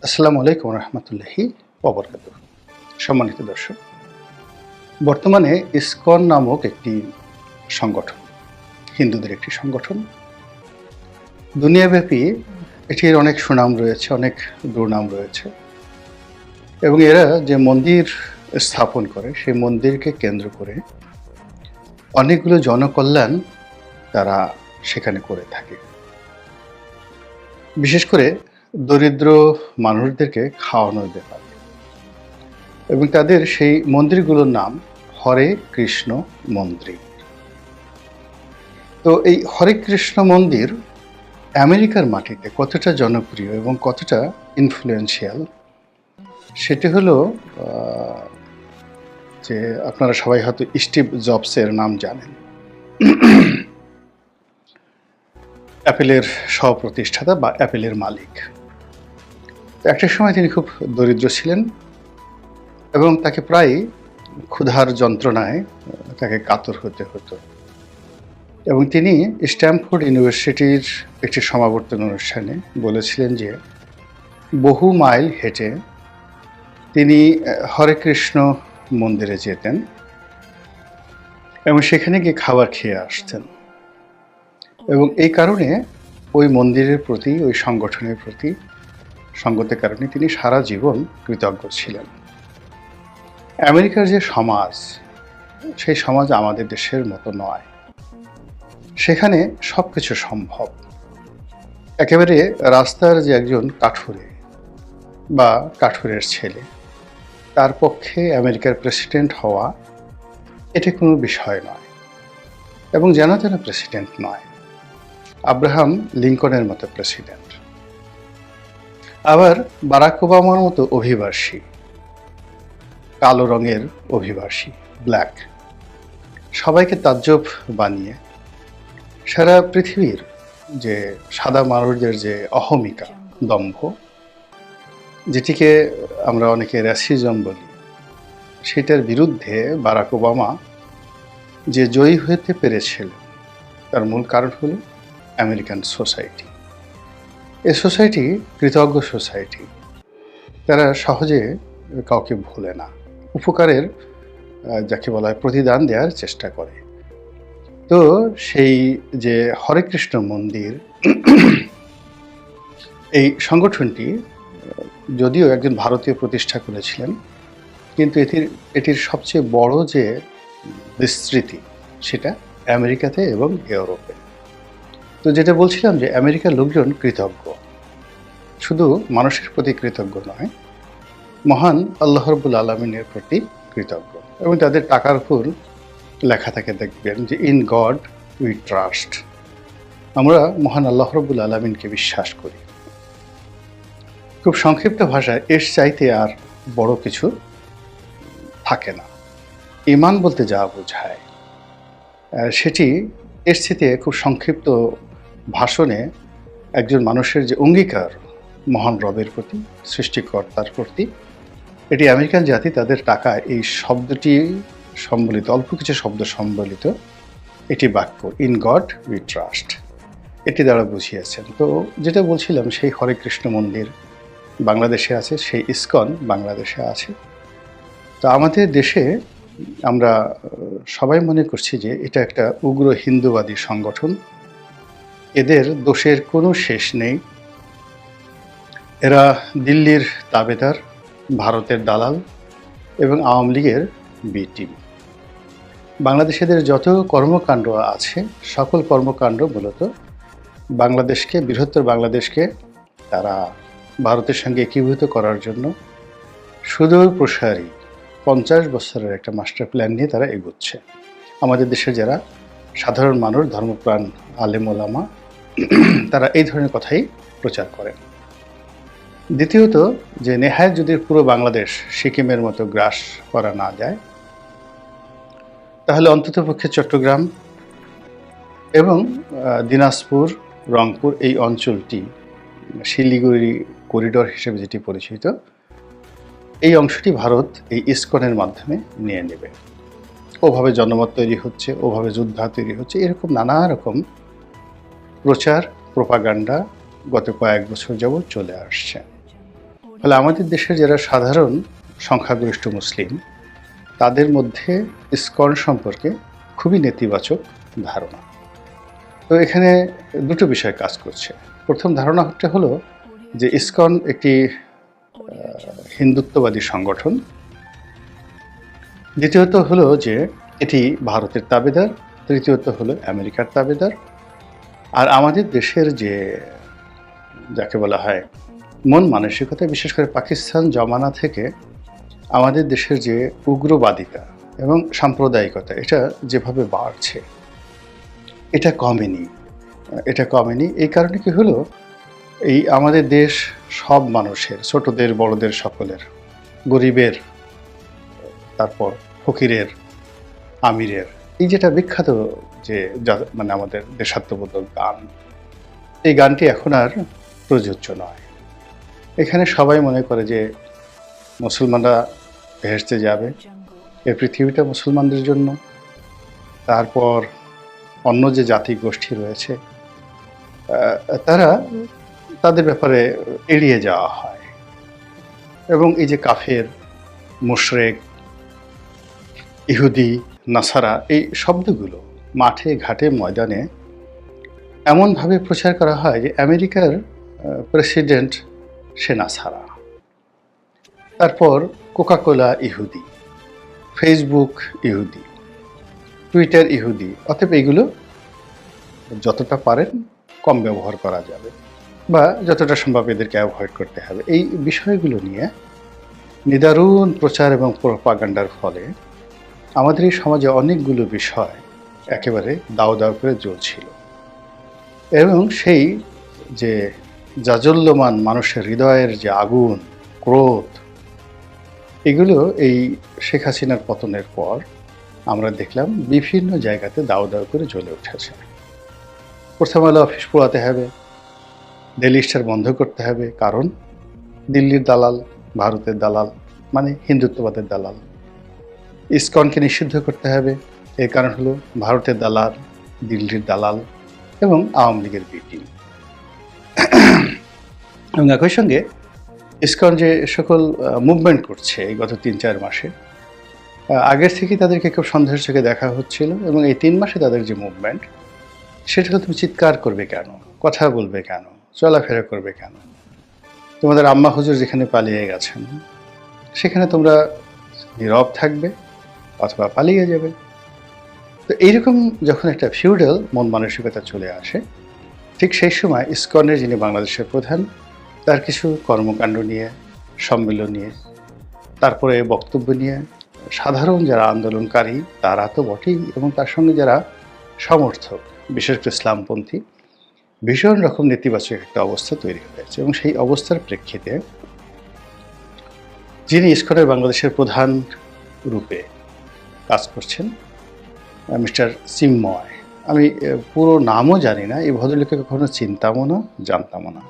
আসসালামু আলাইকুম রহমতুল্লাহি ওবরকাতুহ। সম্মানিত দর্শক, বর্তমানে ইসকন নামক একটি সংগঠন, হিন্দুদের একটি সংগঠন। দুনিয়াব্যাপী এটির অনেক সুনাম রয়েছে, অনেক দুর্নাম রয়েছে এবং এরা যে মন্দির স্থাপন করে সেই মন্দিরকে কেন্দ্র করে অনেকগুলো জনকল্যাণ তারা সেখানে করে থাকে। বিশেষ করে দরিদ্র মানুষদেরকে খাওয়ানোর ব্যাপার এবং তাদের সেই মন্দিরগুলোর নাম হরে কৃষ্ণ মন্দির। তো এই হরে কৃষ্ণ মন্দির আমেরিকার মাটিতে কতটা জনপ্রিয় এবং কতটা ইনফ্লুয়েন্সিয়াল সেটি হলো যে আপনারা সবাই হয়তো স্টিভ জবসের নাম জানেন। অ্যাপেলের সহ-প্রতিষ্ঠাতা বা অ্যাপেলের মালিক। একটা সময় তিনি খুব দরিদ্র ছিলেন এবং তাকে প্রায় ক্ষুধার যন্ত্রণায় তাকে কাতর হতে হতো এবং তিনি স্ট্যামফোর্ড ইউনিভার্সিটির একটি সমাবর্তন অনুষ্ঠানে বলেছিলেন যে বহু মাইল হেঁটে তিনি হরে কৃষ্ণ মন্দিরে যেতেন এবং সেখানে গিয়ে খাবার খেয়ে আসতেন এবং এই কারণে ওই মন্দিরের প্রতি, ওই সংগঠনের প্রতি সঙ্গতের কারণে তিনি সারা জীবন কৃতজ্ঞ ছিলেন। আমেরিকার যে সমাজ, সেই সমাজ আমাদের দেশের মতো নয়। সেখানে সব কিছু সম্ভব। একেবারে রাস্তার যে একজন কাঠুরে বা কাঠুরের ছেলে, তার পক্ষে আমেরিকার প্রেসিডেন্ট হওয়া এটা কোনো বিষয় নয় এবং যেন তেন প্রেসিডেন্ট নয়। আব্রাহাম লিঙ্কনের মতো প্রেসিডেন্ট, আবার বারাক ওবামার মতো অভিবাসী, কালো রঙের অভিবাসী, ব্ল্যাক, সবাইকে তাজ্জব বানিয়ে সারা পৃথিবীর যে সাদা মানুষদের যে অহমিকা, দম্ভ, যেটিকে আমরা অনেকে র্যাসিজম বলি, সেটার বিরুদ্ধে বারাক ওবামা যে জয়ী হতে পেরেছিল তার মূল কারণ হল আমেরিকান সোসাইটি। এই সোসাইটি কৃতজ্ঞ সোসাইটি। তারা সহজে কাউকে ভোলে না, উপকারের যাকে বলা হয় প্রতিদান দেওয়ার চেষ্টা করে। তো সেই যে হরে কৃষ্ণ মন্দির, এই সংগঠনটি যদিও একজন ভারতীয় প্রতিষ্ঠা করেছিলেন, কিন্তু এটির সবচেয়ে বড় যে বিস্তৃতি সেটা আমেরিকাতে এবং ইউরোপে। তো যেটা বলছিলাম যে আমেরিকার লোকজন কৃতজ্ঞ, শুধু মানুষের প্রতি কৃতজ্ঞ নয়, মহান আল্লাহ রাব্বুল আলামিনের প্রতি কৃতজ্ঞ এবং তাদের টাকার উপর লেখা থাকে, দেখবেন যে ইন গড উই ট্রাস্ট। আমরা মহান আল্লাহ রাব্বুল আলামিনকে বিশ্বাস করি। খুব সংক্ষিপ্ত ভাষায় এর চাইতে আর বড় কিছু থাকে না। ঈমান বলতে যা বোঝায় সেটি এর চাইতে খুব সংক্ষিপ্ত ভাষণে একজন মানুষের যে অঙ্গীকার মহান রবের প্রতি, সৃষ্টিকর্তার প্রতি, এটি আমেরিকান জাতি তাদের টাকায় এই শব্দটি সম্বলিত, অল্প কিছু শব্দ সম্বলিত এটি বাক্য ইন গড উই ট্রাস্ট, এটি দ্বারা বুঝিয়েছেন। তো যেটা বলছিলাম, সেই হরে কৃষ্ণ মন্দির বাংলাদেশে আছে, সেই ইসকন বাংলাদেশে আছে। তো আমাদের দেশে আমরা সবাই মনে করছি যে এটা একটা উগ্র হিন্দুবাদী সংগঠন, এদের দোষের কোনো শেষ নেই। এরা দিল্লির তাবেদার, ভারতের দালাল এবং আওয়ামী লীগের বি টিম। বাংলাদেশিদের যত কর্মকাণ্ড আছে, সকল কর্মকাণ্ড মূলত বাংলাদেশকে, বৃহত্তর বাংলাদেশকে তারা ভারতের সঙ্গে একীভূত করার জন্য সুদূর প্রসারী 50 বছরের একটা মাস্টার প্ল্যান নিয়ে তারা এগোচ্ছে। আমাদের দেশের যারা সাধারণ মানুষ, ধর্মপ্রাণ আলেম ওলামা, তারা এই ধরনের কথাই প্রচার করেন। দ্বিতীয়ত, যে নেহায় যদি পুরো বাংলাদেশ সিকিমের মতো গ্রাস করা না যায়, তাহলে অন্ততপক্ষে চট্টগ্রাম এবং দিনাজপুর, রংপুর এই অঞ্চলটি, শিলিগুড়ি করিডোর হিসেবে যেটি পরিচিত, এই অংশটি ভারত এই ইসকনের মাধ্যমে নিয়ে নেবে। ওভাবে জনমত তৈরি হচ্ছে, ওভাবে যোদ্ধা তৈরি হচ্ছে, এরকম নানা রকম প্রচার প্রোপাগান্ডা গত কয়েক বছর যাবৎ চলে আসছে। ফলে আমাদের দেশের যারা সাধারণ সংখ্যাগরিষ্ঠ মুসলিম, তাদের মধ্যে ইসকন সম্পর্কে খুবই নেতিবাচক ধারণা। তো এখানে দুটো বিষয় কাজ করছে। প্রথম ধারণাটা হলো যে ইসকন একটি হিন্দুত্ববাদী সংগঠন। দ্বিতীয়ত হলো যে এটি ভারতের তাবেদার। তৃতীয়ত হলো আমেরিকার তাবেদার। আর আমাদের দেশের যে যাকে বলা হয় মন মানসিকতা, বিশেষ করে পাকিস্তান জমানা থেকে আমাদের দেশের যে উগ্রবাদিতা এবং সাম্প্রদায়িকতা, এটা যেভাবে বাড়ছে, এটা কমেনি। এই কারণে কি হলো, এই আমাদের দেশ সব মানুষের, ছোটদের বড়দের সকলের, গরিবের, তারপর ফকিরের, আমিরের, এই যেটা বিখ্যাত যে মানে আমাদের দেশাত্মবোধক গান, এই গানটি এখন আর প্রযোজ্য নয়। এখানে সবাই মনে করে যে মুসলমানরা ভেসতে যাবে, এই পৃথিবীটা মুসলমানদের জন্য। তারপর অন্য যে জাতি গোষ্ঠী রয়েছে তারা তাদের ব্যাপারে এড়িয়ে যাওয়া হয়, এবং এই যে কাফের, মুশরিক, ইহুদি, নাসারা, এই শব্দগুলো মাঠে ঘাটে ময়দানে এমনভাবে প্রচার করা হয় যে আমেরিকার প্রেসিডেন্ট সে নাসারা, তারপর কোকাকোলা ইহুদি, ফেসবুক ইহুদি, টুইটার ইহুদি। অতএব এগুলো যতটা পারেন কম ব্যবহার করা যাবে, বা যতটা সম্ভব এদেরকে অ্যাভয়েড করতে হবে। এই বিষয়গুলো নিয়ে নিদারুণ প্রচার এবং প্রোপাগান্ডার ফলে আমাদের এই সমাজে অনেকগুলো বিষয় একেবারে দাও দাও করে জ্বলছিল, এবং সেই যে জাজল্যমান মানুষের হৃদয়ের যে আগুন, ক্রোধ, এগুলো এই শেখ হাসিনার পতনের পর আমরা দেখলাম বিভিন্ন জায়গাতে দাও দাও করে জ্বলে উঠেছে। প্রথম আলো অফিস পোড়াতে হবে, ডেইলি স্টার বন্ধ করতে হবে, কারণ দিল্লির দালাল, ভারতের দালাল, মানে হিন্দুত্ববাদের দালাল। ইসকনকে নিষিদ্ধ করতে হবে, এর কারণ হলো ভারতের দালাল, দিল্লির দালাল এবং আওয়ামী লীগের বি টিম। এবং একই সঙ্গে ইসকন যে সকল মুভমেন্ট করছে এই গত ৩-৪ মাসে, আগের থেকেই তাদেরকে খুব সন্দেহের চোখে দেখা হচ্ছিল, এবং এই ৩ মাসে তাদের যে মুভমেন্ট, সেটা হলো তুমি চিৎকার করবে কেন, কথা বলবে কেন, চলাফেরা করবে কেন? তোমাদের আম্মা হুজুর যেখানে পালিয়ে গেছেন সেখানে তোমরা নীরব থাকবে অথবা পালিয়ে যাবে। তো এইরকম যখন একটা ফিউডাল মন মানসিকতা চলে আসে, ঠিক সেই সময় ইসকনের যিনি বাংলাদেশের প্রধান, তার কিছু কর্মকাণ্ড নিয়ে, সম্মেলন নিয়ে, তারপরে বক্তব্য নিয়ে সাধারণ যারা আন্দোলনকারী তারা তো বটেই, এবং তার সঙ্গে যারা সমর্থক, বিশেষ করে ইসলামপন্থী, ভীষণ রকম নেতিবাচক একটা অবস্থা তৈরি হয়েছে। এবং সেই অবস্থার প্রেক্ষিতে যিনি ইসকনের বাংলাদেশের প্রধান রূপে কাজ করছেন, মিস্টার চিন্ময়, আমি পুরো নামও জানি না, এই ভদ্রলোককে কখনো চিনতামও না, জানতামও না।